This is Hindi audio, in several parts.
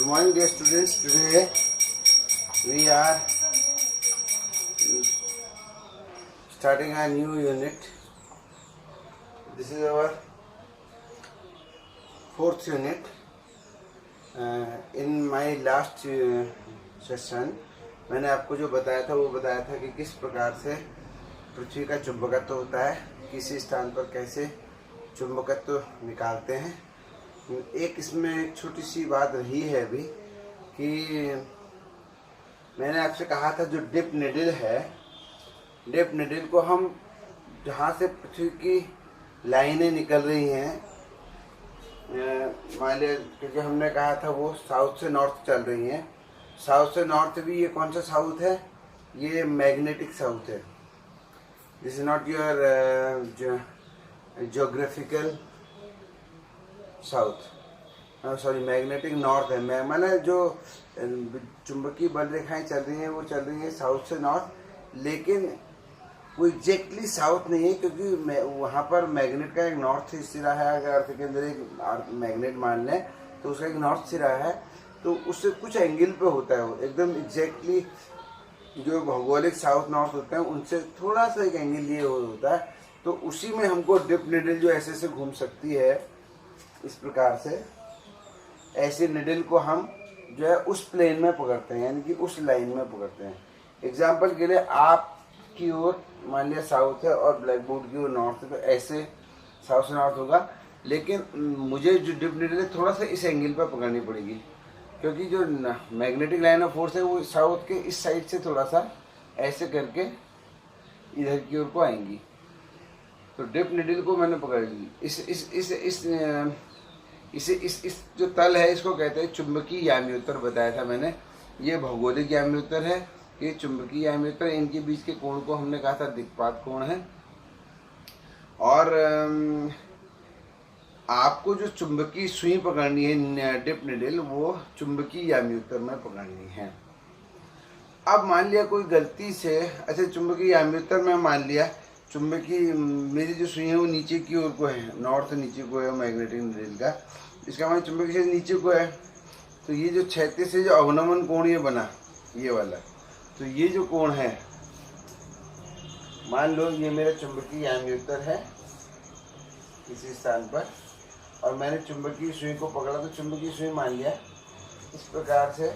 morning, dear students. Today we are starting a new unit. This is our fourth unit. In my last session मैंने आपको जो बताया था वो बताया था कि किस प्रकार से पृथ्वी का चुंबकत्व होता है, किसी स्थान पर कैसे चुंबकत्व निकालते हैं। एक इसमें एक छोटी सी बात रही है अभी कि मैंने आपसे कहा था जो डिप निडल है, डिप निडल को हम जहाँ से पृथ्वी की लाइनें निकल रही हैं, मान लिया क्योंकि हमने कहा था वो साउथ से नॉर्थ चल रही हैं। साउथ से नॉर्थ भी ये कौन सा साउथ है? ये मैग्नेटिक साउथ है। This is not your geographical south, sorry magnetic north है। मैंने जो चुंबकीय बल रेखाएं चल रही हैं वो चल रही हैं साउथ से नॉर्थ, लेकिन वो एग्जैक्टली साउथ नहीं है क्योंकि वहाँ पर मैग्नेट का एक नॉर्थ सिरा है। अगर अर्थ के अंदर एक मैग्नेट मान लें तो उसका एक नॉर्थ सिरा है, तो उससे कुछ एंगल पे होता है वो एकदम एग्जैक्टली जो भौगोलिक साउथ नॉर्थ होते हैं उनसे थोड़ा सा एक एंगल ये होता है। तो उसी में हमको डिप निडल जो ऐसे से घूम सकती है इस प्रकार से, ऐसे निडल को हम जो है उस प्लेन में पकड़ते हैं, यानी कि उस लाइन में पकड़ते हैं। एग्जाम्पल के लिए आपकी ओर मान लिया साउथ है और ब्लैक बोर्ड की ओर नॉर्थ है, तो ऐसे साउथ से नॉर्थ होगा, लेकिन मुझे जो डिप निडल है थोड़ा सा इस एंगल पर पकड़नी पड़ेगी क्योंकि जो मैग्नेटिक लाइन ऑफ फोर्स है वो साउथ के इस साइड से थोड़ा सा ऐसे करके इधर की ओर को आएंगी। तो डिप निडल को मैंने पकड़ ली। इस जो तल है इसको कहते हैं चुंबकीय याम्योत्तर, बताया था मैंने। ये भौगोलिक याम्योत्तर है, ये चुंबकीय याम्योत्तर। इनके बीच के कोण को हमने कहा था दिक्पात कोण है। और आपको जो चुंबकीय सुई पकड़नी है डिप निडल, वो चुंबकीय याम्योत्तर में पकड़नी है। अब मान लिया कोई गलती से, अच्छा चुंबकीय याम्योत्तर में मान लिया चुंबकीय मेरी जो सुई है वो नीचे की ओर को है, नॉर्थ नीचे को है मैग्नेटिक निडल का, इसका मान चुंबकीय से नीचे को है। तो ये जो क्षैतिज से जो अवनमन कोण ये बना ये वाला, तो ये जो कोण है, मान लो ये मेरा चुंबकीय याम्योत्तर है किसी स्थान पर, और मैंने चुंबकीय सुई को पकड़ा, तो चुंबकीय सुई मान लिया इस प्रकार से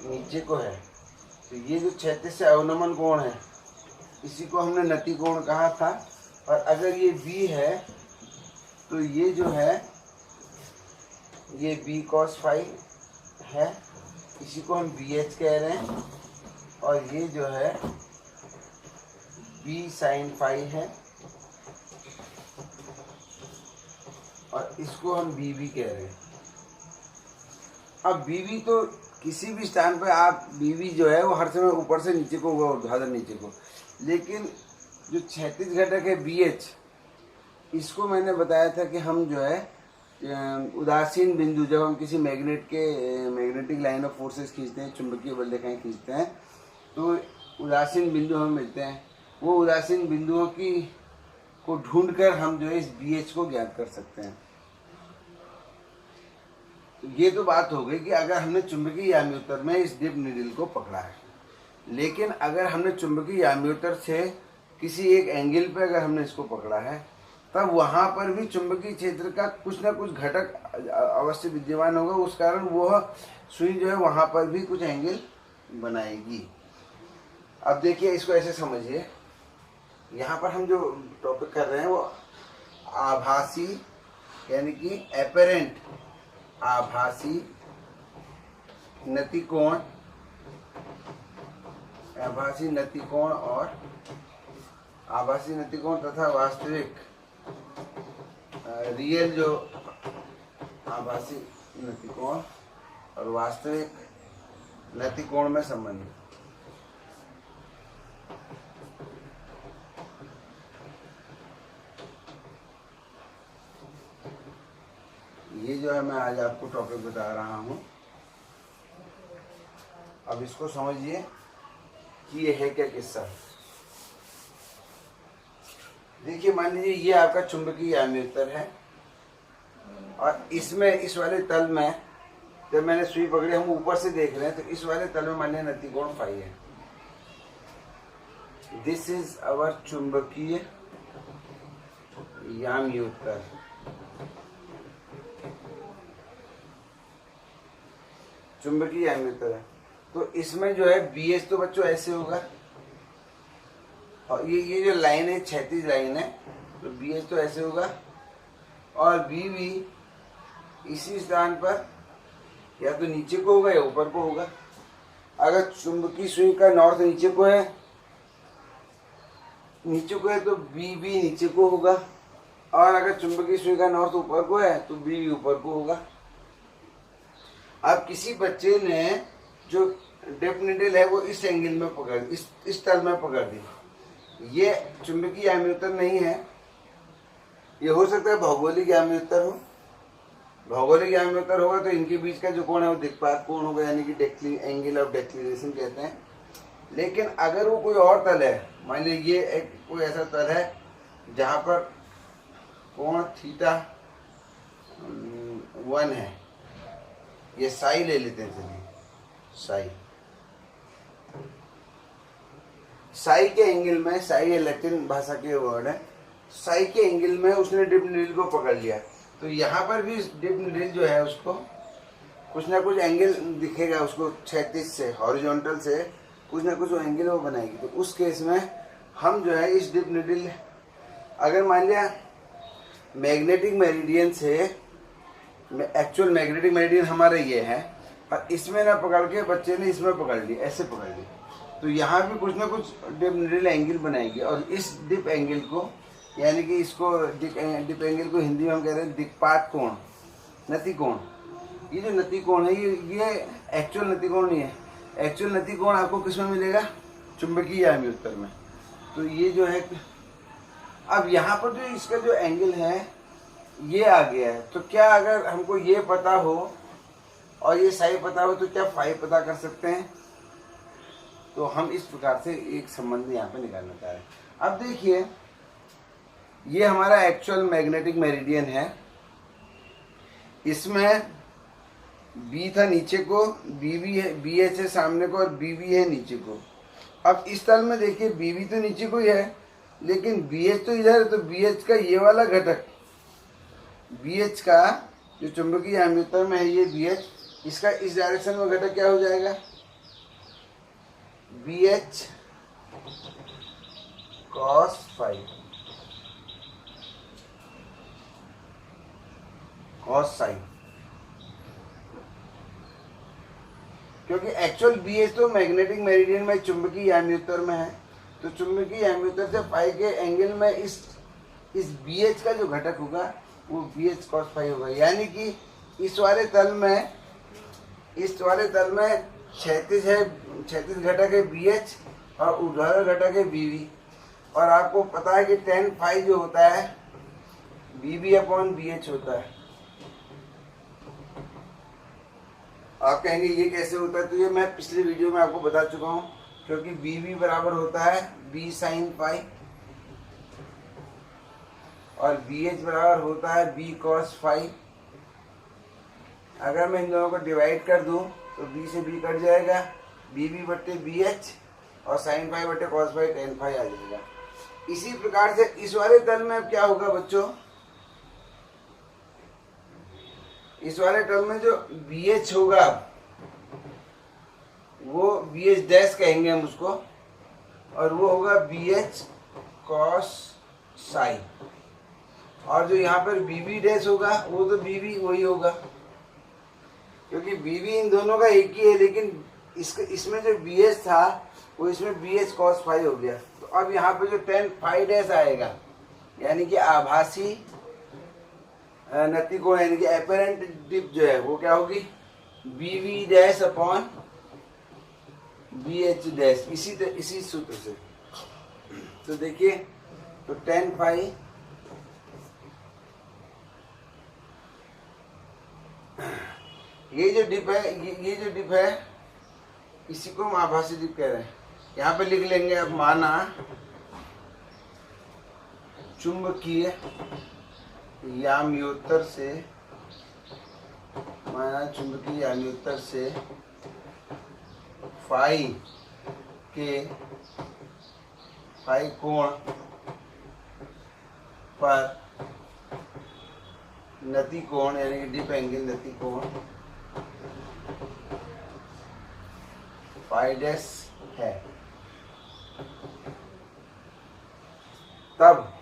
नीचे को है। तो ये जो क्षैतिज से अवनमन कोण है इसी को हमने नति कोण कहा था। और अगर ये बी है तो ये जो है ये बी कॉस फाई है, इसी को हम बी एच कह रहे हैं। और ये जो है बी साइन फाई है और इसको हम बी बी कह रहे हैं। अब बी बी तो किसी भी स्थान पर आप बी बी जो है वो हर समय ऊपर से नीचे को होगा, ऊर्ध्वाधर नीचे को, लेकिन जो क्षैतिज घटक है बी एच, इसको मैंने बताया था कि हम जो है उदासीन बिंदु, जब हम किसी मैग्नेटिक लाइन ऑफ फोर्सेस खींचते हैं, चुंबकीय बल रेखाएं खींचते हैं, तो उदासीन बिंदु हमें मिलते हैं। वो उदासीन बिंदुओं को ढूंढकर हम जो है इस बी एच को ज्ञात कर सकते हैं। ये तो बात हो गई कि अगर हमने चुंबकीय याम्योत्तर में इस डिप निडल को पकड़ा है, लेकिन अगर हमने चुंबकीय याम्योत्तर से किसी एक एंगल पे अगर हमने इसको पकड़ा है, तब वहाँ पर भी चुंबकीय क्षेत्र का कुछ ना कुछ घटक अवश्य विद्यमान होगा। उस कारण वह सुई जो है वहाँ पर भी कुछ एंगल बनाएगी। अब देखिए इसको ऐसे समझिए, यहाँ पर हम जो टॉपिक कर रहे हैं वो आभासी यानी कि एपरेंट आभासी नतिकोण, आभासी नतिकोण और आभासी नतिकोण तथा वास्तविक रियल जो आभासी नतिकोण और वास्तविक नतिकोण में संबंध। ये जो है मैं आज आपको टॉपिक बता रहा हूँ। अब इसको समझिए कि ये है क्या किस्सा। देखिए मान लीजिए ये आपका चुंबकीय याम्योत्तर है और इसमें इस वाले तल में जब मैंने सुई पकड़ी, हम ऊपर से देख रहे हैं, तो इस वाले तल में मान लिया नतिकोण फाई है। दिस इज अवर चुंबकीय याम्योत्तर। चुंबकीय याम्योत्तर है, तो इसमें जो है BH तो बच्चों ऐसे होगा, और ये जो लाइन है क्षैतिज लाइन है, तो BH तो ऐसे होगा, और BB इसी स्थान पर या तो नीचे को होगा या ऊपर को होगा। अगर चुंबकीय सुई का नॉर्थ नीचे को है, तो BB नीचे को होगा, और अगर चुंबकीय सुई का नॉर्थ ऊपर को है तो BB ऊपर को होगा। अब किसी बच्चे ने जो डिप नीडल है वो इस एंगल में पकड़, इस तल में पकड़ दी, ये चुंबकीय याम्योत्तर नहीं है, ये हो सकता है भौगोलिक याम्योत्तर हो। भौगोलिक याम्योत्तर होगा तो इनके बीच का जो कोण है वो दिक्पात कोण होगा, यानी कि एंगल ऑफ डेक्लिनेशन कहते हैं। लेकिन अगर वो कोई और तल है, मान लीजिए ये एक कोई ऐसा तल है जहाँ पर कोण थीटा 1 है, ये साई ले लेते हैं, चलिए साई के एंगल में, साई लैटिन भाषा के वर्ड है, साई के एंगल में उसने डिप नीडल को पकड़ लिया, तो यहाँ पर भी डिप नीडल जो है उसको कुछ ना कुछ एंगल दिखेगा, उसको क्षैतिज से, हॉरिजॉन्टल से कुछ ना कुछ वो एंगल वो बनाएगी। तो उस केस में हम जो है इस डिप नीडल, अगर मान लिया मैग्नेटिक मेरिडियन से, एक्चुअल मैग्नेटिक मेरिडियन हमारा ये है, और इसमें ना पकड़ के बच्चे ने इसमें पकड़ ली, ऐसे पकड़ ली, तो यहाँ भी कुछ ना कुछ डिप नीडल एंगल बनाएगी, और इस डिप एंगल को, यानी कि इसको डिप एंगल को हिंदी में हम कह रहे हैं दिक्पात कोण, नतिकोण। ये जो नतिकोण है ये एक्चुअल नतिकोण नहीं है। एक्चुअल नतिकोण आपको किस में मिलेगा? चुंबकीय याम्योत्तर में। तो ये जो है, अब यहाँ पर जो इसका जो एंगल है ये आ गया है, तो क्या अगर हमको ये पता हो और ये साई पता हो तो क्या फाई पता कर सकते हैं? तो हम इस प्रकार से एक संबंध यहाँ पे निकालना चाह रहे हैं। अब देखिए, ये हमारा एक्चुअल मैग्नेटिक मेरिडियन है, इसमें बी था नीचे को, बीबी है, BH है सामने को, और BB है नीचे को। अब इस तल में देखिए BB तो नीचे को ही है, लेकिन BH तो इधर है, तो BH का ये वाला घटक, BH का जो चुंबकीय याम्योत्तर में है ये BH, इसका इस डायरेक्शन में घटक क्या हो जाएगा? BH cos phi, cos psi, क्योंकि एक्चुअल BH तो मैग्नेटिक मेरिडियन में चुंबकीय याम्योत्तर में है, तो चुंबकीय याम्योत्तर से फाई के एंगल में इस BH का जो घटक होगा वो BH cos phi होगा। यानी कि इस वाले तल में क्षैतिज घटक है BH और ऊर्ध्वाधर घटक है BB, और आपको पता है कि tan phi जो होता है BB/BH होता है। आप कहेंगे ये कैसे होता है? तो ये मैं पिछले वीडियो में आपको बता चुका हूँ, क्योंकि BB बराबर होता है B sin phi और BH बराबर होता है B cos phi। अगर मैं इन दोनों को डिवाइड कर दूं तो B से B कट जाएगा, BB/BH और sin phi बटे cos phi tan phi आ जाएगा। इसी प्रकार से इस वाले तल में अब क्या होगा बच्चों? इस वाले टर्म में जो BH होगा वो BH डैश कहेंगे हम उसको, और वो होगा BH cos psi, और जो यहाँ पर BB डैश होगा वो तो BB वही होगा, क्योंकि BB इन दोनों का एक ही है, लेकिन इसमें जो BH था वो इसमें BH cos phi हो गया। तो अब यहाँ पे जो tan phi डैश आएगा, यानी कि आभासी नतिकोण, यानी कि एपरेंट डिप जो है वो क्या होगी? BB dash upon BH dash, इसी सूत्र से। तो देखिए, तो tan phi ये जो डिप है इसी को हम आभासी डिप कह रहे हैं। यहाँ पे लिख लेंगे अब, माना चुंबकीय याम्योत्तर से माना चुंबकीय आव्यूहत्तर से फाई कोण पर नति कोण यानी कि डिप एंगल नति कोण फाई डैश है, तब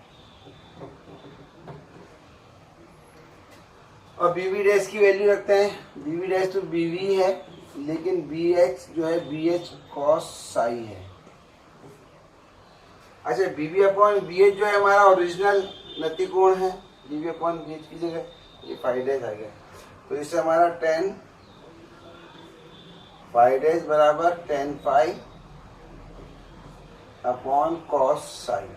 और बीवी डैश की वैल्यू रखते हैं। बीवी डैश तो बीवी है, लेकिन बी एच जो है बी एच कॉस साई है। अच्छा, बीवी अपॉन बी एच जो है हमारा ओरिजिनल नति कोण है, बीवी अपॉन बी एच की जगह ये फाई डैश आ गया। तो इससे हमारा टेन फाई डैश बराबर tan phi upon cos psi.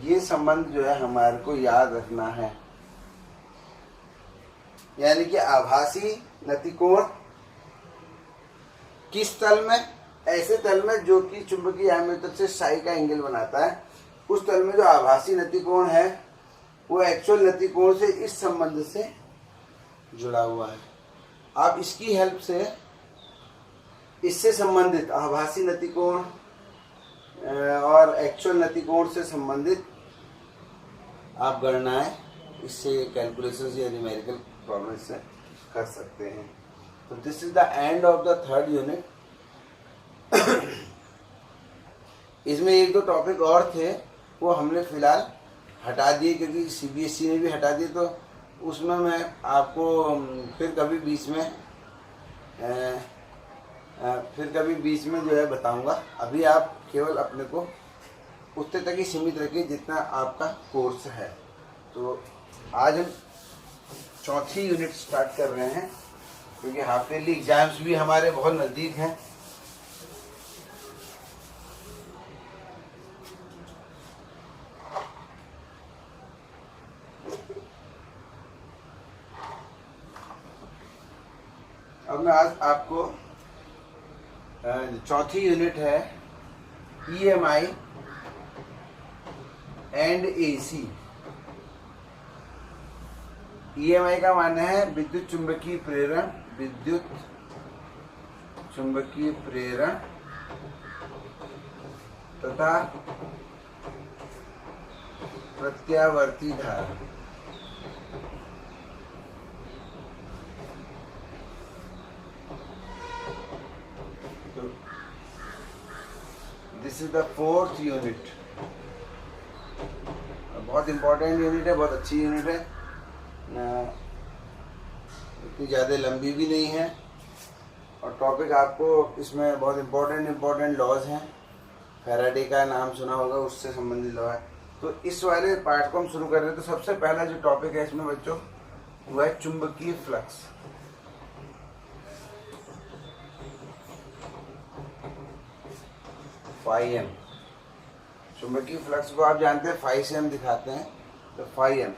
ये संबंध जो है हमारे को याद रखना है, यानी कि आभासी नतिकोण किस तल में, ऐसे तल में जो कि चुंबकीय आव्यूहत्तर से साई का एंगल बनाता है, उस तल में जो आभासी नतिकोण है वो एक्चुअल नतिकोण से इस संबंध से जुड़ा हुआ है। आप इसकी हेल्प से इससे संबंधित आभासी नतिकोण और एक्चुअल नतिकोण से संबंधित आप गणनाएं इससे कैलकुलेशन या न्यूमेरिकल प्रॉब्लम से कर सकते हैं। तो this is the end of the third unit. इसमें एक दो टॉपिक और थे, वो हमने फिलहाल हटा दिए क्योंकि सीबीएसई ने भी हटा दिए, तो उसमें मैं आपको फिर कभी बीच में जो है बताऊंगा। अभी आप केवल अपने को उतने तक ही सीमित रखिए जितना आपका कोर्स है। तो आज हम चौथी यूनिट स्टार्ट कर रहे हैं, क्योंकि हाफ ईयरली एग्जाम्स भी हमारे बहुत नज़दीक हैं। अब मैं आज आपको चौथी यूनिट है ईएमआई एंड एसी। ईएमआई का माने है विद्युत चुंबकीय प्रेरण तथा प्रत्यावर्ती धारा। This is the fourth unit. बहुत इंपॉर्टेंट यूनिट है, बहुत अच्छी यूनिट है, इतनी ज़्यादा लंबी भी नहीं है, और टॉपिक आपको इसमें बहुत इम्पोर्टेंट लॉज हैं। फैराडे का नाम सुना होगा, उससे संबंधित लॉ है। तो इस वाले पार्ट को हम शुरू कर रहे हैं। तो सबसे पहला जो टॉपिक है इसमें बच्चों वो है चुंबकीय फ्लक्स। फाई एम, चुंबकीय फ्लक्स को आप जानते हैं फाई से हम दिखाते हैं। तो फाई एम,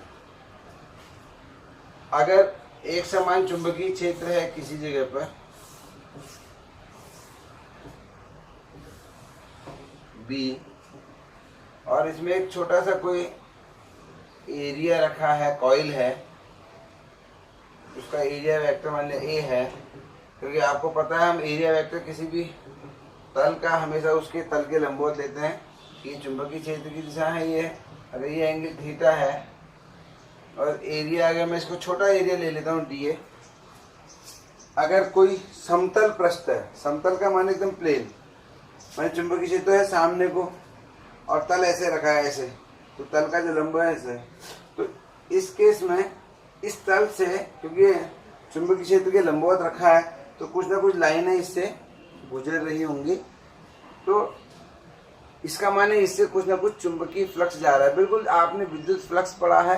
अगर एक समान चुंबकीय क्षेत्र है किसी जगह पर, बी, और इसमें एक छोटा सा कोई एरिया रखा है, कॉइल है, उसका एरिया वेक्टर मान लिया ए है, क्योंकि आपको पता है हम एरिया वेक्टर किसी भी तल का हमेशा उसके तल के लंबवत लेते हैं। ये चुंबकीय क्षेत्र की दिशा है, ये अगर ये एंगल थीटा है, और एरिया अगर मैं इसको छोटा एरिया ले लेता हूँ डी ए, अगर कोई समतल पृष्ठ है, समतल का माने एकदम प्लेन, मैंने चुंबकीय क्षेत्र है सामने को और तल ऐसे रखा है ऐसे, तो तल का जो लंब है ऐसे, तो इस केस में इस तल से, क्योंकि चुंबकीय क्षेत्र के लंबवत रखा है, तो कुछ ना कुछ लाइनें इससे गुजर रही होंगी, तो इसका माने इससे कुछ ना कुछ चुंबकीय फ्लक्स जा रहा है। बिल्कुल आपने विद्युत फ्लक्स पढ़ा है,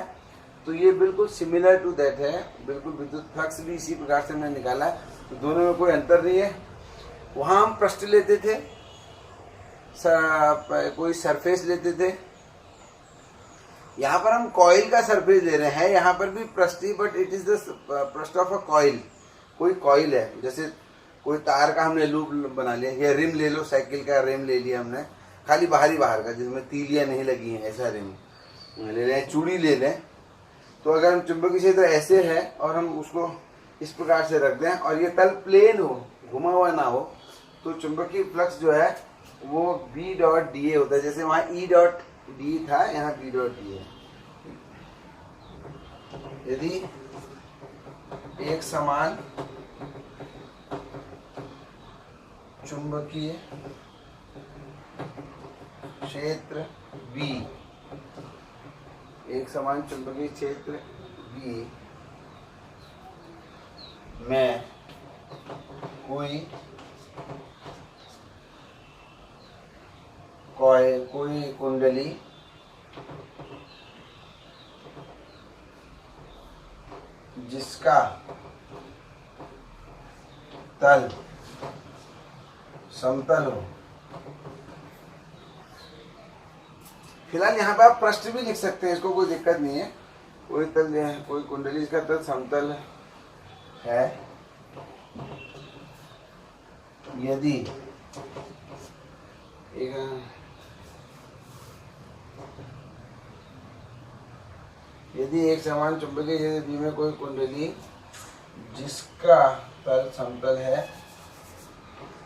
तो ये बिल्कुल सिमिलर टू दैट है, बिल्कुल विद्युत फ्लक्स भी इसी प्रकार से हमने निकाला है, तो दोनों में कोई अंतर नहीं है। वहाँ हम पृष्ठ लेते थे, कोई सरफेस लेते थे, यहाँ पर हम कॉइल का सरफेस ले रहे हैं। यहाँ पर भी पृष्ठ ही, बट इट इज द पृष्ठ ऑफ अ कॉइल। कोई कॉइल है, जैसे कोई तार का हमने लूप बना लिया, या रिम ले लो, साइकिल का रिम ले लिया हमने, खाली बाहर का जिसमें तीलियाँ नहीं लगी हैं, ऐसा रिम ले लें, चूड़ी ले लें, तो अगर हम चुंबकीय क्षेत्र ऐसे है और हम उसको इस प्रकार से रख दें और ये तल प्लेन हो, घुमा हुआ ना हो, तो चुंबकीय फ्लक्स जो है वो B डॉट डी ए होता है। जैसे वहाँ E डॉट डी था, यहाँ B डॉट डी है। यदि एक समान चुंबकीय क्षेत्र B, एक समान चुंबकीय क्षेत्र B में कोई कुंडली जिसका तल समतल हो। फिलहाल यहाँ पे आप पृष्ठ भी लिख सकते हैं, इसको कोई दिक्कत नहीं है। कोई कुंडली जिसका तल समतल है, यदि एक समान चुंबकीय क्षेत्र B में कोई कुंडली जिसका तल समतल है,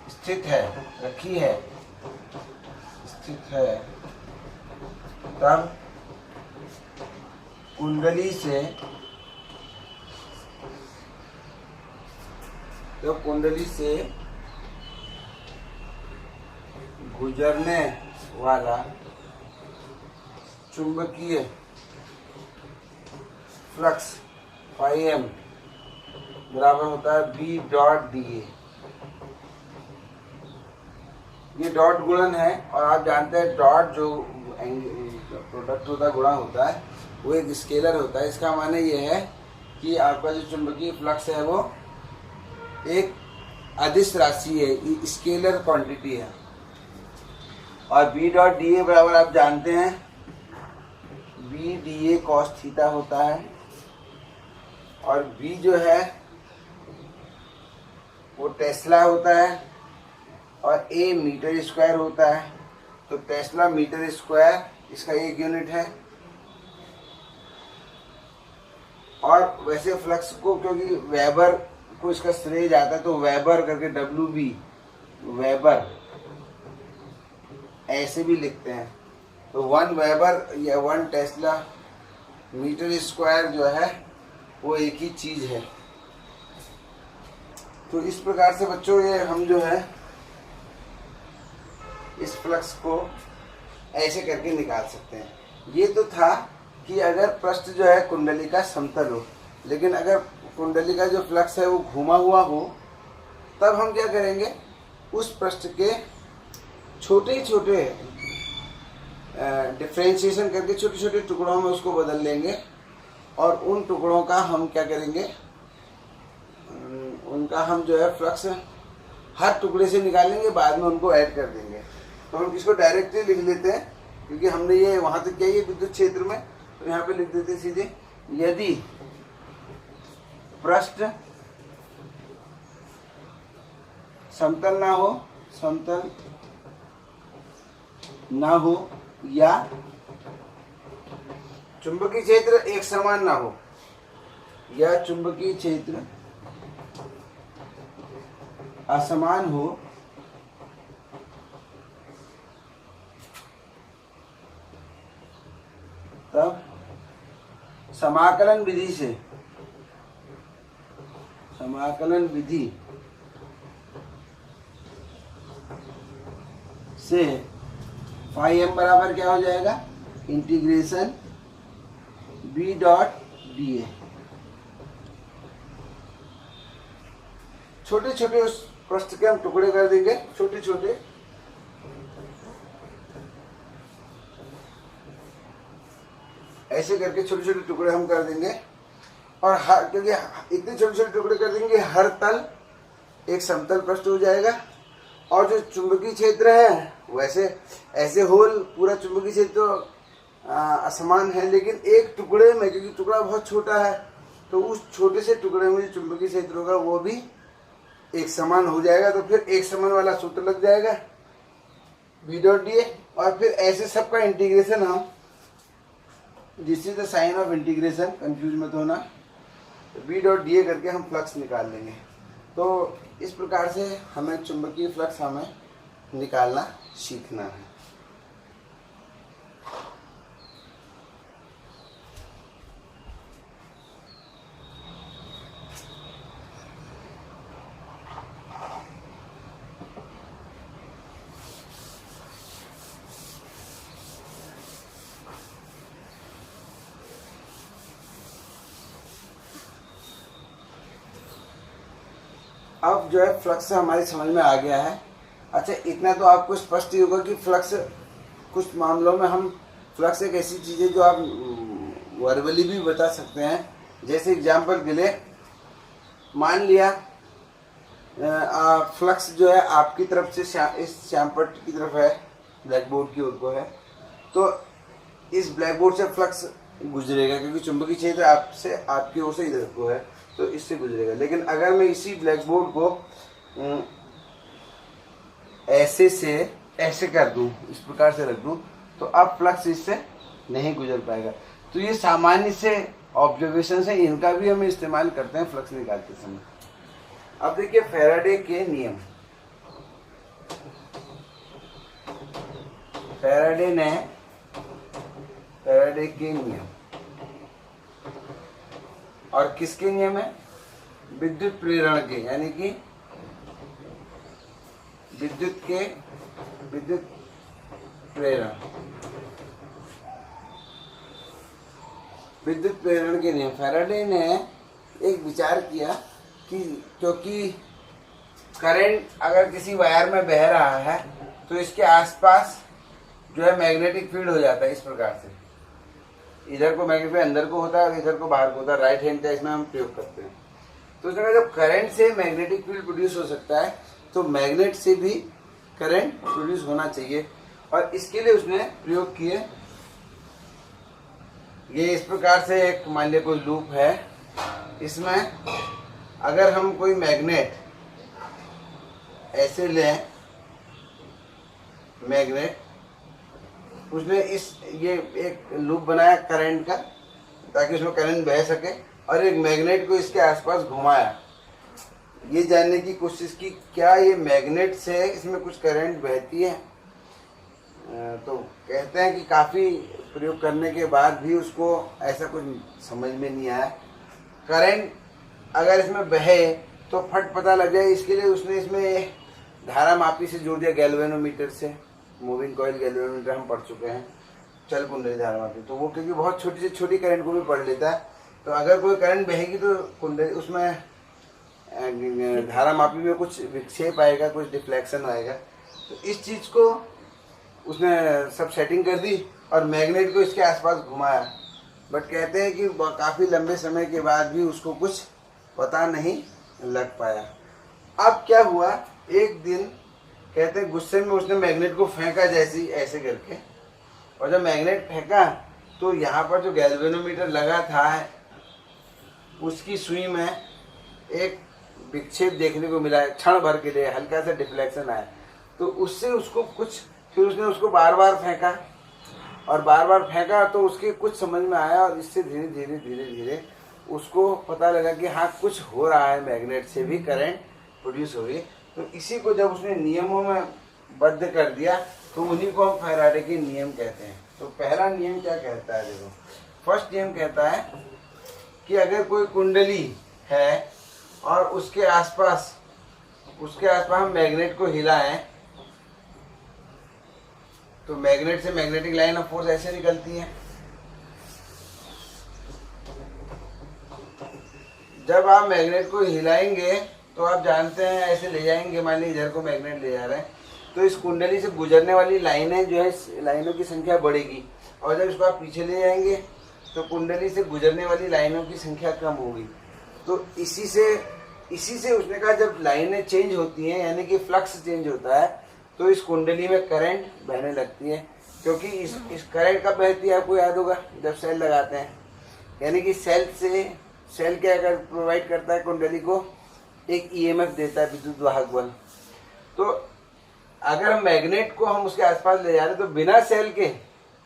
स्थित है, रखी है, स्थित है, तब कुंडली से गुजरने वाला चुंबकीय फ्लक्स φm बराबर होता है B डॉट डी ए। ये डॉट गुणन है और आप जानते हैं डॉट जो प्रोडक्ट होता है, गुणा होता है, वो एक स्केलर होता है। इसका माने ये है कि आपका जो चुंबकीय फ्लक्स है वो एक अदिश राशि है, स्केलर क्वांटिटी है। और B डॉट डी ए बराबर आप जानते हैं B D A cos theta होता है, और B जो है वो टेस्ला होता है और A मीटर स्क्वायर होता है। तो टेस्ला मीटर स्क्वायर इसका एक यूनिट है। और वैसे फ्लक्स को क्योंकि वेबर को इसका श्रेय जाता है, तो वेबर करके WB वेबर ऐसे भी लिखते हैं। तो 1 वेबर या 1 टेस्ला मीटर स्क्वायर जो है वो एक ही चीज है। तो इस प्रकार से बच्चों ये हम जो है इस फ्लक्स को ऐसे करके निकाल सकते हैं। ये तो था कि अगर पृष्ठ जो है कुंडली का समतल हो, लेकिन अगर कुंडली का जो फ्लक्स है वो घुमा हुआ हो, तब हम क्या करेंगे, उस पृष्ठ के छोटे छोटे डिफ्रेंशिएशन करके छोटे छोटे टुकड़ों में उसको बदल लेंगे, और उन टुकड़ों का हम क्या करेंगे, उनका हम जो है फ्लक्स हर टुकड़े से निकालेंगे, बाद में उनको ऐड कर देंगे। तो हम इसको डायरेक्टली लिख लेते हैं, क्योंकि हमने ये वहाँ तक किया है विद्युत क्षेत्र में, तो यहाँ पे लिख देते हैं सीधे, यदि पृष्ठ समतल ना हो या चुंबकीय क्षेत्र एक समान ना हो, या चुंबकीय क्षेत्र असमान हो, तब समाकलन विधि से φm बराबर क्या हो जाएगा, integration B dot D A. छोटे छोटे उस पृष्ठ के हम टुकड़े कर देंगे, छोटे छोटे, ऐसे करके छोटे छोटे टुकड़े हम कर देंगे। और क्योंकि इतने छोटे छोटे टुकड़े कर देंगे, हर तल एक समतल पृष्ठ हो जाएगा। और जो चुंबकीय क्षेत्र है, वैसे ऐसे होल पूरा चुंबकीय क्षेत्र असमान है, लेकिन एक टुकड़े में, क्योंकि टुकड़ा बहुत छोटा है, तो उस छोटे से टुकड़े में जो चुंबकीय क्षेत्र होगा वो भी एक समान हो जाएगा। तो फिर एक समान वाला सूत्र लग जाएगा B डॉट डी ए, और फिर ऐसे सबका इंटीग्रेशन हम this is the sign of integration, confuse मत होना। बी डॉट डी ए करके हम फ्लक्स निकाल लेंगे। तो इस प्रकार से हमें चुंबकीय फ्लक्स हमें निकालना सीखना है। अब जो है फ्लक्स हमारी समझ में आ गया है। अच्छा, इतना तो आपको स्पष्ट ही होगा कि फ्लक्स, कुछ मामलों में हम फ्लक्स एक ऐसी चीज़ है जो आप वर्बली भी बता सकते हैं। जैसे एग्जांपल के लिए मान लिया फ्लक्स जो है आपकी तरफ से इस श्यामपट्टी की तरफ है, ब्लैक बोर्ड की ओर को है, तो इस ब्लैक बोर्ड से फ्लक्स गुजरेगा क्योंकि चुंबकीय क्षेत्र आपसे, आपकी ओर से इधर को है, तो इससे गुजरेगा। लेकिन अगर मैं इसी ब्लैक बोर्ड को ऐसे से ऐसे कर दूं, इस प्रकार से रख दूं, तो अब फ्लक्स इससे नहीं गुजर पाएगा। तो ये सामान्य से ऑब्जर्वेशन है, इनका भी हम इस्तेमाल करते हैं फ्लक्स निकालते समय। अब देखिए फैराडे के नियम। फैराडे के नियम और किसके नियम है? विद्युत प्रेरण के, यानी कि विद्युत प्रेरण के नियम। फैराडे ने एक विचार किया कि क्योंकि करंट अगर किसी वायर में बह रहा है तो इसके आसपास जो है मैग्नेटिक फील्ड हो जाता है इस प्रकार से। इधर को मैग्नेटिक फील्ड अंदर को होता है और इधर को बाहर को होता है, राइट हैंड का इसमें हम प्रयोग करते हैं। तो उसने कहा जब करंट से मैग्नेटिक फील्ड प्रोड्यूस हो सकता है तो मैग्नेट से भी करंट प्रोड्यूस होना चाहिए। और इसके लिए उसने प्रयोग किए, ये इस प्रकार से एक मान लिया कोई लूप है, इसमें अगर हम कोई मैग्नेट ऐसे लें, मैग्नेट उसने ये एक लूप बनाया करंट का ताकि उसमें करंट बह सके, और एक मैग्नेट को इसके आसपास घुमाया, ये जानने की कोशिश की क्या ये मैग्नेट से इसमें कुछ करंट बहती है। तो कहते हैं कि काफ़ी प्रयोग करने के बाद भी उसको ऐसा कुछ समझ में नहीं आया। करंट अगर इसमें बहे तो फट पता लग जाए, इसके लिए उसने इसमें धारा मापी से जोड़ दिया गैल्वेनोमीटर से। मूविंग कॉइल गैल्वेनोमीटर हम पढ़ चुके हैं, चल कुंडली धारा मापी, तो वो क्योंकि बहुत छोटी से छोटी करंट को भी पढ़ लेता है। तो अगर कोई करंट बहेगी तो कुंडली उसमें धारा मापी में कुछ विक्षेप आएगा, कुछ डिफ्लेक्शन आएगा। तो इस चीज़ को उसने सब सेटिंग कर दी और मैग्नेट को इसके आसपास घुमाया। बट कहते हैं कि काफ़ी लंबे समय के बाद भी उसको कुछ पता नहीं लग पाया। अब क्या हुआ, एक दिन कहते हैं गुस्से में उसने मैग्नेट को फेंका जैसे ऐसे करके, और जब मैग्नेट फेंका तो यहाँ पर जो गैल्वेनोमीटर लगा था उसकी सुई में एक विक्षेप देखने को मिला, क्षण भर के लिए हल्का सा डिफ्लेक्शन आया। तो उससे उसको कुछ, फिर उसने उसको बार बार फेंका और बार बार फेंका तो उसके कुछ समझ में आया, और इससे धीरे धीरे उसको पता लगा कि हाँ कुछ हो रहा है, मैग्नेट से भी करंट प्रोड्यूस हो रही है। तो इसी को जब उसने नियमों में बद्ध कर दिया तो उन्हीं को हम फैराडे के नियम कहते हैं। तो पहला नियम क्या कहता है, देखो फर्स्ट नियम कहता है कि अगर कोई कुंडली है और उसके आसपास हम मैग्नेट को हिलाएं तो मैग्नेट से मैग्नेटिक लाइन ऑफ फोर्स ऐसे निकलती है। जब आप मैग्नेट को हिलाएंगे तो आप जानते हैं ऐसे ले जाएंगे, मान लीजिए इधर को मैग्नेट ले जा रहे हैं, तो इस कुंडली से गुजरने वाली लाइनें जो है, लाइनों की संख्या बढ़ेगी, और जब इसको आप पीछे ले जाएंगे तो कुंडली से गुजरने वाली लाइनों की संख्या कम होगी। तो इसी से उसने कहा जब लाइनें चेंज होती हैं, यानी कि फ्लक्स चेंज होता है, तो इस कुंडली में करंट बहने लगती है। क्योंकि इस करंट कब बहती है आपको याद होगा, जब सेल लगाते हैं, यानी कि सेल क्या प्रोवाइड करता है कुंडली को, एक ईएमएफ देता है, विद्युत वाहक बल। तो अगर हम मैग्नेट को हम उसके आसपास ले जा रहे हैं तो बिना सेल के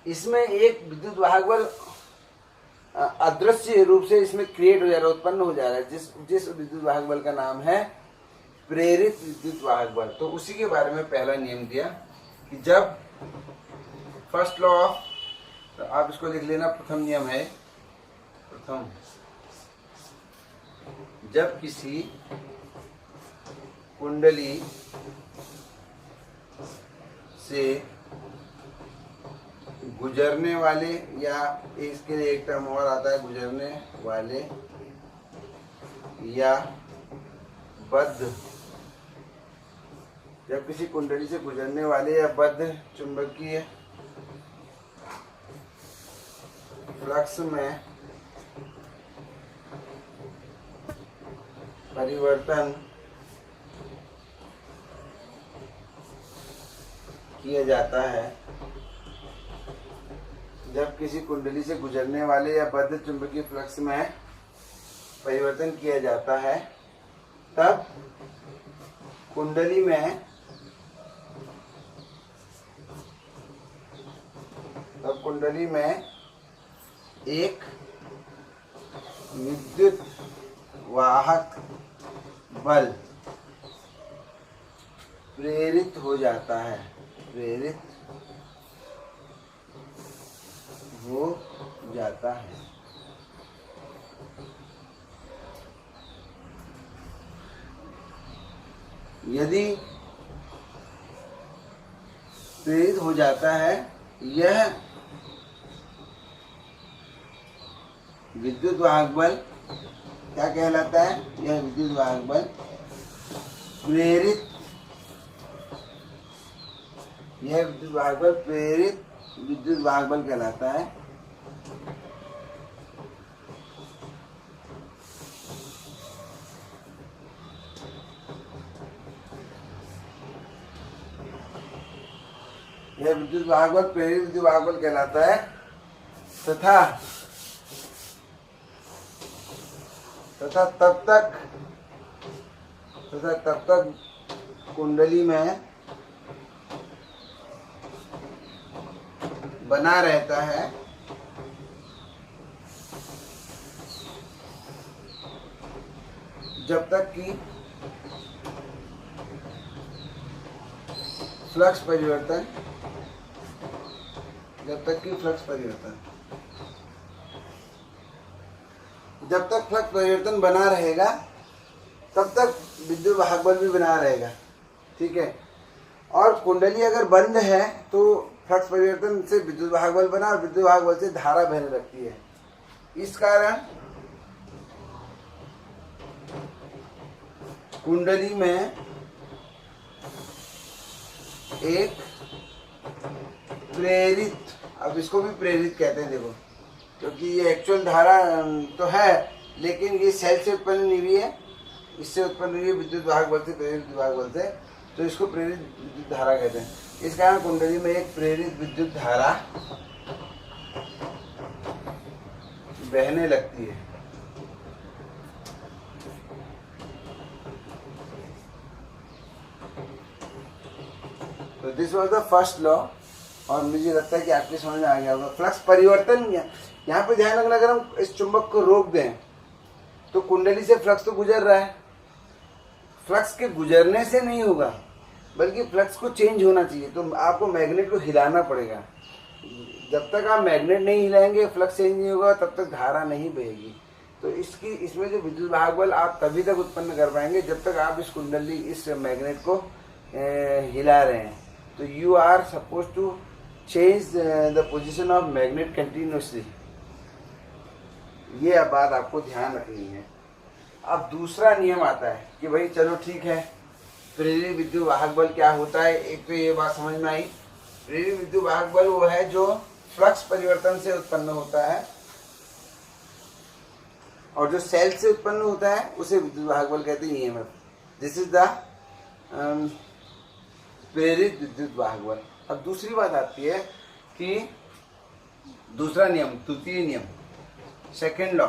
इसमें एक विद्युत वाहक बल अदृश्य रूप से इसमें क्रिएट हो जा रहा है, उत्पन्न हो जा रहा है, जिस विद्युत वाहक बल का नाम है प्रेरित विद्युत वाहक बल। तो उसी के बारे में पहला नियम दिया कि जब फर्स्ट लॉ ऑफ, तो आप इसको लिख लेना, प्रथम नियम है, प्रथम, जब किसी कुंडली से गुजरने वाले, या इसके लिए एक टर्म और आता है, गुजरने वाले या बद्ध, जब किसी कुंडली से गुजरने वाले या बद्ध चुंबकीय फ्लक्स में परिवर्तन किया जाता है, जब किसी कुंडली से गुजरने वाले या बद्ध चुंबकीय फ्लक्स में परिवर्तन किया जाता है, तब कुंडली में एक विद्युत वाहक बल प्रेरित हो जाता है, प्रेरित हो जाता है। यदि प्रेरित हो जाता है, यह विद्युत वाहक बल क्या कहलाता है? यह विद्युत वाहक बल प्रेरित, यह विद्युत वाहक बल प्रेरित विद्युत वाहक बल कहलाता है। यह विद्युत वाहक बल प्रेरित विद्युत वाहक बल कहलाता है तथा तब तक कुंडली में बना रहता है जब तक कि फ्लक्स परिवर्तन, जब तक फ्लक्स परिवर्तन बना रहेगा, तब तक विद्युत वाहक बल भी बना रहेगा। ठीक है। और कुंडली अगर बंद है तो फ्लक्स परिवर्तन से विद्युत वाहक बल बना और विद्युत वाहक बल से धारा बहने लगती है। इस कारण कुंडली में एक प्रेरित, अब इसको भी प्रेरित कहते हैं, देखो, क्योंकि ये एक्चुअल धारा तो है लेकिन ये सेल से उत्पन्न नहीं हुई है, इससे उत्पन्न हुई है विद्युत वाहक बल से, प्रेरित विद्युत वाहक बल से, तो इसको प्रेरित विद्युत धारा कहते हैं। इस कारण कुंडली में एक प्रेरित विद्युत धारा बहने लगती है। तो this was the first law, और मुझे लगता है कि आपकी समझ में आ गया होगा। फ्लक्स परिवर्तन, यहाँ पे ध्यान रखना, अगर हम इस चुंबक को रोक दें तो कुंडली से फ्लक्स तो गुजर रहा है, फ्लक्स के गुजरने से नहीं होगा बल्कि फ्लक्स को चेंज होना चाहिए। तो आपको मैग्नेट को हिलाना पड़ेगा। जब तक आप मैग्नेट नहीं हिलाएंगे, फ्लक्स चेंज नहीं होगा, तब तक धारा नहीं बहेगी। तो इसमें जो विद्युत वाहक बल आप तभी तक उत्पन्न कर पाएंगे जब तक आप इस मैग्नेट को हिला रहे हैं। तो you are suppose to change the position of magnet continuously. ये बात आपको ध्यान रखनी है। अब दूसरा नियम आता है कि भाई चलो ठीक है, प्रेरित विद्युत वाहक बल क्या होता है। एक तो ये बात समझ में आई, प्रेरित विद्युत वाहक बल वो है जो फ्लक्स परिवर्तन से उत्पन्न होता है, और जो सेल से उत्पन्न होता है उसे विद्युत वाहक बल कहते हैं, ईएमएफ। दिस इज द प्रेरित विद्युत वाहक बल। अब दूसरी बात आती है कि दूसरा नियम, तृतीय नियम, सेकेंड लॉ,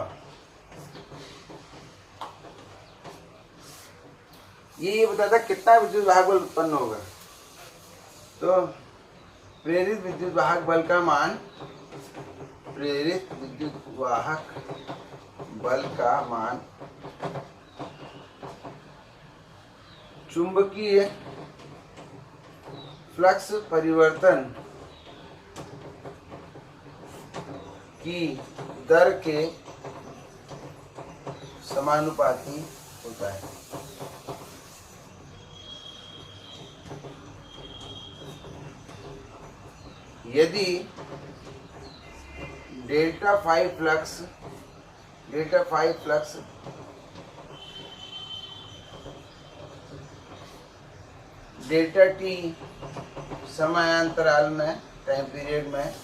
ये बताता है कितना विद्युत वाहक बल उत्पन्न होगा। तो प्रेरित विद्युत वाहक बल का मान, प्रेरित विद्युत वाहक बल का मान चुंबकीय फ्लक्स परिवर्तन की दर के समानुपाती होता है। यदि delta phi flux delta T समयांतराल में टाइम पीरियड में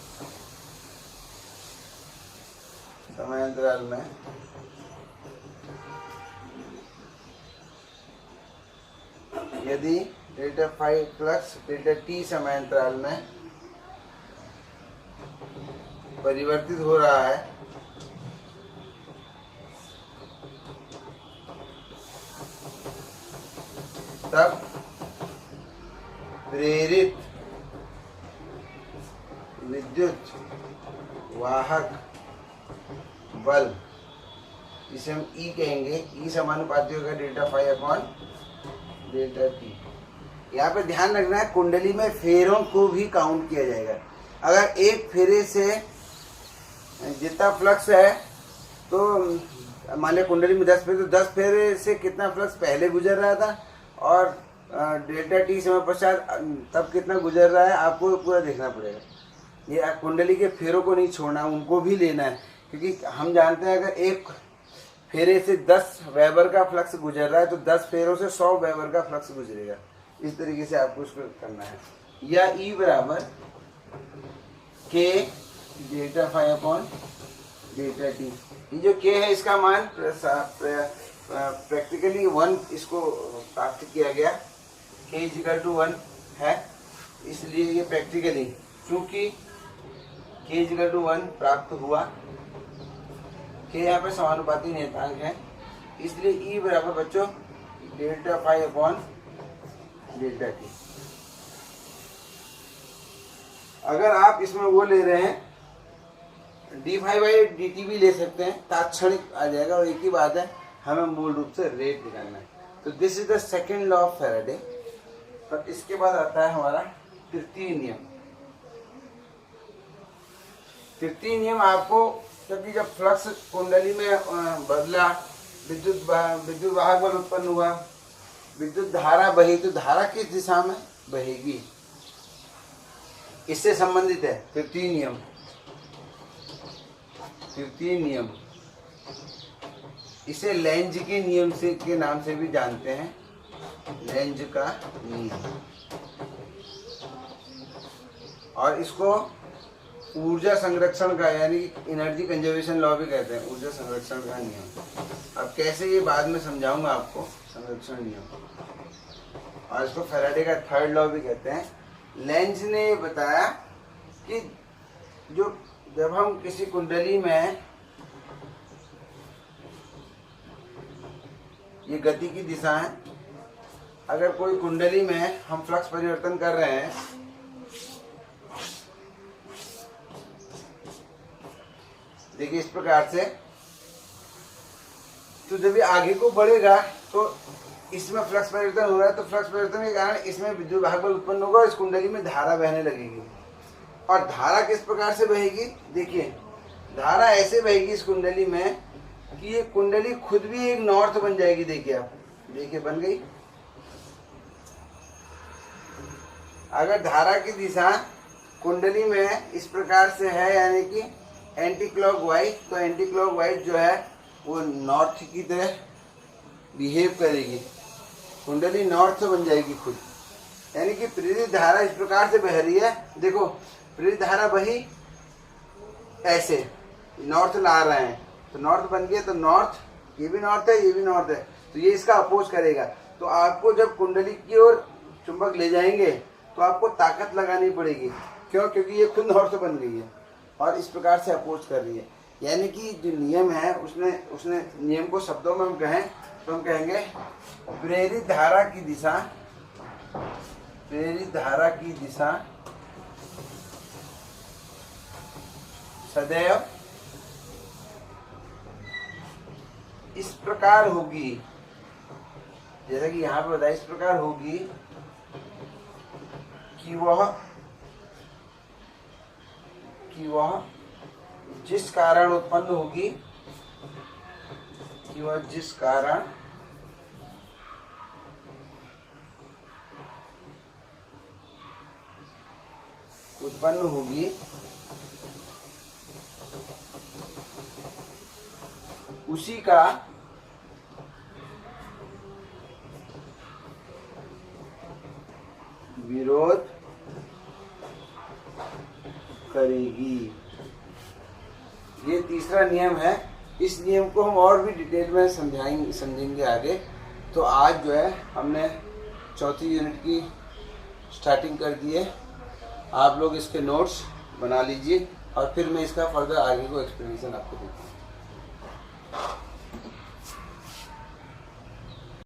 यदि delta phi flux delta T समयांतराल में परिवर्तित हो रहा है तब प्रेरित विद्युत वाहक बल, इसे हम ई कहेंगे, ई समानुपाती होगा delta phi upon delta T. यहाँ पे ध्यान रखना है कुंडली में फेरों को भी काउंट किया जाएगा। अगर एक फेरे से जितना फ्लक्स है तो मान लिया कुंडली में 10 फेरे, तो 10 फेरे से कितना फ्लक्स पहले गुजर रहा था और डेल्टा टी समय पश्चात तब कितना गुजर रहा है, आपको पूरा देखना पड़ेगा। ये कुंडली के फेरों को नहीं छोड़ना, उनको भी लेना है, क्योंकि हम जानते हैं अगर एक फेरे से 10 वेबर का फ्लक्स गुजर रहा है तो 10 फेरों से 100 वेबर का फ्लक्स गुजरेगा। इस तरीके से आपको इसको करना है। या ई बराबर K delta phi upon delta T. ये जो के है इसका मान प्रैक्टिकली 1 इसको प्राप्त किया गया, के इक्वल टू 1 है, इसलिए ये प्रैक्टिकली चूंकि के इक्वल टू 1 प्राप्त हुआ, के यहाँ पे समानुपाती नियतांक है, इसलिए ई बराबर बच्चों delta phi upon delta T. अगर आप इसमें वो ले रहे हैं D phi by D T भी ले सकते हैं, तात्क्षणिक आ जाएगा, और एक ही बात है हमें मूल रूप से रेट निकालना है। तो this is the second law of Faraday. और इसके बाद आता है हमारा तृतीय नियम। तृतीय नियम आपको, क्योंकि जब फ्लक्स कुंडली में बदला, विद्युत वाहक बल उत्पन्न हुआ, विद्युत धारा बही, तो धारा किस दिशा में बहेगी, इससे संबंधित है तृतीय नियम। तृतीय नियम इसे लेंज के नियम से के नाम से भी जानते हैं, लेंज का नियम। और इसको ऊर्जा संरक्षण का यानी एनर्जी कंजर्वेशन लॉ भी कहते हैं, ऊर्जा संरक्षण का नियम। अब कैसे ये बाद में समझाऊंगा आपको, संरक्षण नियम। और इसको फैराडे का थर्ड लॉ भी कहते हैं। लेंज ने बताया कि जब हम किसी कुंडली में ये गति की दिशा है, अगर कोई कुंडली में हम फ्लक्स परिवर्तन कर रहे हैं, देखिए इस प्रकार से, तो जब ये आगे को बढ़ेगा तो इसमें फ्लक्स परिवर्तन हो रहा है, तो फ्लक्स परिवर्तन के कारण इसमें विद्युत वाहक बल उत्पन्न होगा और इस कुंडली में धारा बहने लगेगी। और धारा किस प्रकार से बहेगी, देखिए धारा ऐसे बहेगी इस कुंडली में कि ये कुंडली खुद भी एक नॉर्थ बन जाएगी। देखिए आप, देखिए बन गई। अगर धारा की दिशा कुंडली में इस प्रकार से है, यानी कि एंटी क्लॉकवाइज, तो एंटी क्लॉकवाइज जो है वो नॉर्थ की तरह बिहेव करेगी, कुंडली नॉर्थ बन जाएगी खुद। यानी कि प्रेरित धारा इस प्रकार से बह रही है, देखो प्रेरित धारा बही ऐसे नॉर्थ ला रहे हैं, तो नॉर्थ बन गया, तो नॉर्थ, ये भी नॉर्थ है, ये भी नॉर्थ है, तो ये इसका अपोज करेगा। तो आपको जब कुंडली की ओर चुंबक ले जाएंगे तो आपको ताकत लगानी पड़ेगी। क्यों? क्योंकि ये खुद नॉर्थ बन गई है और इस प्रकार से अपोज कर रही है। यानी कि जो नियम है उसने नियम को शब्दों में हम कहें तो हम कहेंगे प्रेरित धारा की दिशा सदैव इस प्रकार होगी, जैसा कि यहाँ पे बताया, इस प्रकार होगी कि वह जिस कारण उत्पन्न होगी, कि वह जिस कारण उत्पन्न होगी उसी का विरोध करेगी। ये तीसरा नियम है। इस नियम को हम और भी डिटेल में समझेंगे आगे। तो आज जो है हमने चौथी यूनिट की स्टार्टिंग कर दी है। आप लोग इसके नोट्स बना लीजिए और फिर मैं इसका फर्दर आगे को एक्सप्लेनेशन आपको दूँगा।